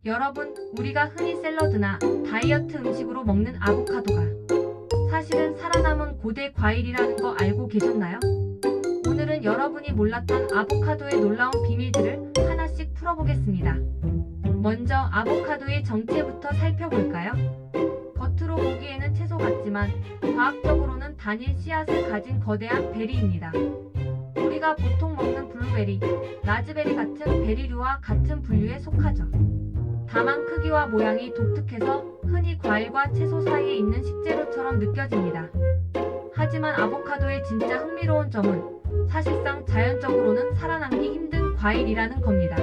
여러분, 우리가 흔히 샐러드나 다이어트 음식으로 먹는 아보카도가 사실은 살아남은 고대 과일이라는 거 알고 계셨나요? 오늘은 여러분이 몰랐던 아보카도의 놀라운 비밀들을 하나씩 풀어보겠습니다. 먼저 아보카도의 정체부터 살펴볼까요? 겉으로 보기에는 채소 같지만 과학적으로는 단일 씨앗을 가진 거대한 베리입니다. 우리가 보통 먹는 블루베리, 라즈베리 같은 베리류와 같은 분류에 속하죠. 다만 크기와 모양이 독특해서 흔히 과일과 채소 사이에 있는 식재료처럼 느껴집니다. 하지만 아보카도의 진짜 흥미로운 점은 사실상 자연적으로는 살아남기 힘든 과일이라는 겁니다.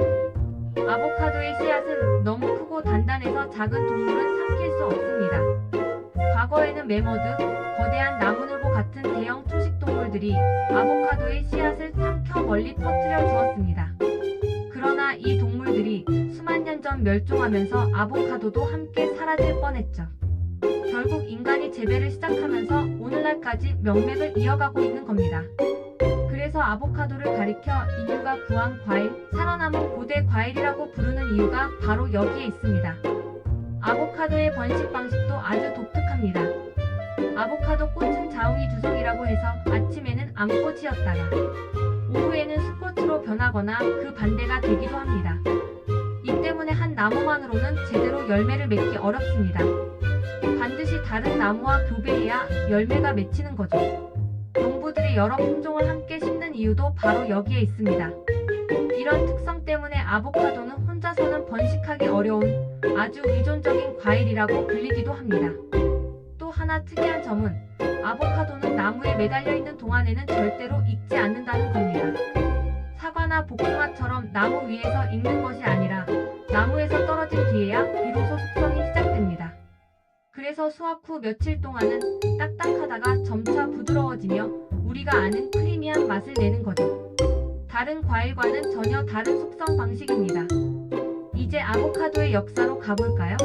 아보카도의 씨앗은 너무 크고 단단해서 작은 동물은 삼킬 수 없습니다. 과거에는 매머드, 거대한 나무늘보 같은 대형 초식동물들이 아보카도의 씨앗을 삼켜 멀리 퍼뜨려 주었습니다. 그러나 이 동물들이 수만 년 전 멸종하면서 아보카도도 함께 사라질 뻔했죠. 결국 인간이 재배를 시작하면서 오늘날까지 명맥을 이어가고 있는 겁니다. 그래서 아보카도를 가리켜 인류가 구한 과일, 살아남은 고대 과일이라고 부르는 이유가 바로 여기에 있습니다. 아보카도의 번식 방식도 아주 독특합니다. 아보카도 꽃은 자웅이 주성이라고 해서 아침에는 암꽃이었다가 오후에는 수꽃으로 변하거나 그 반대가 되기도 합니다. 이 때문에 한 나무만으로는 제대로 열매를 맺기 어렵습니다. 반드시 다른 나무와 교배해야 열매가 맺히는 거죠. 농부들이 여러 품종을 함께 심는 이유도 바로 여기에 있습니다. 이런 특성 때문에 아보카도는 혼자서는 번식하기 어려운 아주 의존적인 과일이라고 불리기도 합니다. 또 하나 특이한 점은 아보카도는 나무에 매달려 있는 동안에는 절대로 익지 않는다는 겁니다. 사과나 복숭아처럼 나무 위에서 익는 것이 아니라 나무에서 떨어진 뒤에야 비로소 숙성이 시작됩니다. 그래서 수확 후 며칠 동안은 딱딱하다가 점차 부드러워지며 우리가 아는 크리미한 맛을 내는 거죠. 다른 과일과는 전혀 다른 숙성 방식입니다. 이제 아보카도의 역사로 가볼까요?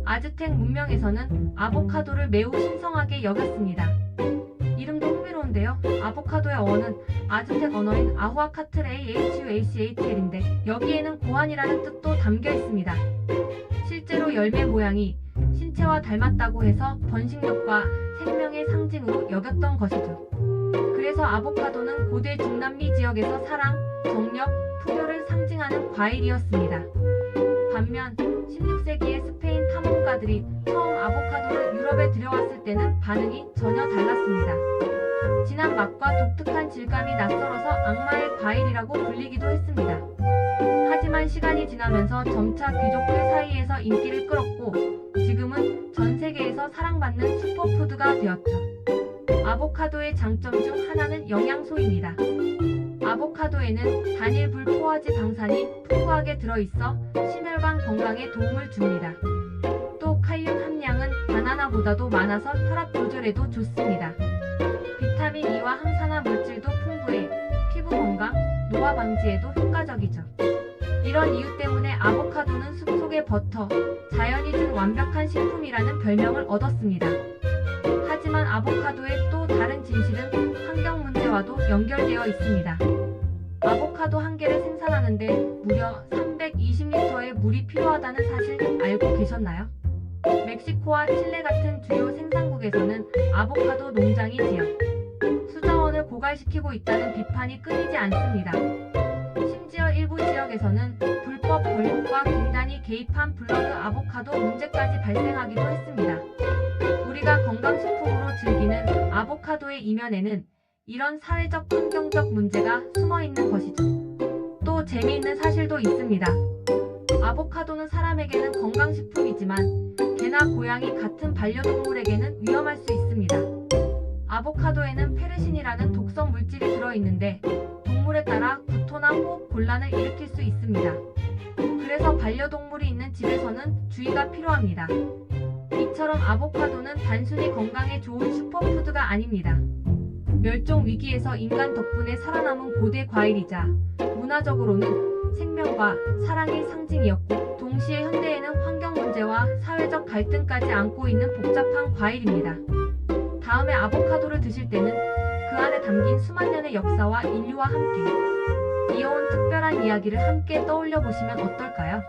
아즈텍 문명에서는 아보카도를 매우 신성하게 여겼습니다. 이름도 흥미로운데요. 아보카도의 어원은 아즈텍 언어인 아후아카트레이 HUACHL인데 여기에는 고환이라는 뜻도 담겨 있습니다. 실제로 열매 모양이 신체와 닮았다고 해서 번식력과 생명의 상징으로 여겼던 것이죠. 그래서 아보카도는 고대 중남미 지역에서 사랑, 정력, 풍요를 상징하는 과일이었습니다. 반면 16세기에 스페인 탐험가들이 처음 아보카도를 유럽에 들여왔을 때는 반응이 전혀 달랐습니다. 진한 맛과 독특한 질감이 낯설어서 악마의 과일이라고 불리기도 했습니다. 하지만 시간이 지나면서 점차 귀족들 사이에서 인기를 끌었고 지금은 전 세계에서 사랑받는 슈퍼푸드가 되었죠. 아보카도의 장점 중 하나는 영양소입니다. 아보카도에는 단일 불포화지 방산이 풍부하게 들어있어 심혈관 건강에 도움을 줍니다. 또 칼륨 함량은 바나나보다도 많아서 혈압 조절에도 좋습니다. 비타민 E와 항산화 물질도 풍부해 피부 건강, 노화 방지에도 효과적이죠. 이런 이유 때문에 아보카도는 숲속의 버터, 자연이 준 완벽한 식품이라는 별명을 얻었습니다. 하지만 아보카도의 또 다른 진실은 환경 문제와도 연결되어 있습니다. 아보카도 한 개를 생산하는데 무려 320리터의 물이 필요하다는 사실 알고 계셨나요? 멕시코와 칠레 같은 주요 생산국에서는 아보카도 농장이 지어 수자원을 고갈시키고 있다는 비판이 끊이지 않습니다. 심지어 일부 지역에서는 불법 벌목과 갱단이 개입한 블러드 아보카도 문제까지 발생하기도 했습니다. 우리가 건강식품으로 즐기는 아보카도의 이면에는 이런 사회적 환경적 문제가 숨어 있는 것이죠. 또 재미있는 사실도 있습니다. 아보카도는 사람에게는 건강식품이지만 개나 고양이 같은 반려동물에게는 위험할 수 있습니다. 아보카도에는 페르신이라는 독성 물질이 들어있는데 동물에 따라 구토나 호흡 곤란을 일으킬 수 있습니다. 그래서 반려동물이 있는 집에서는 주의가 필요합니다. 이처럼 아보카도는 단순히 건강에 좋은 슈퍼푸드가 아닙니다. 멸종 위기에서 인간 덕분에 살아남은 고대 과일이자 문화적으로는 생명과 사랑의 상징이었고 동시에 현대에는 환경 문제와 사회적 갈등까지 안고 있는 복잡한 과일입니다. 다음에 아보카도를 드실 때는 그 안에 담긴 수만 년의 역사와 인류와 함께 이어온 특별한 이야기를 함께 떠올려 보시면 어떨까요?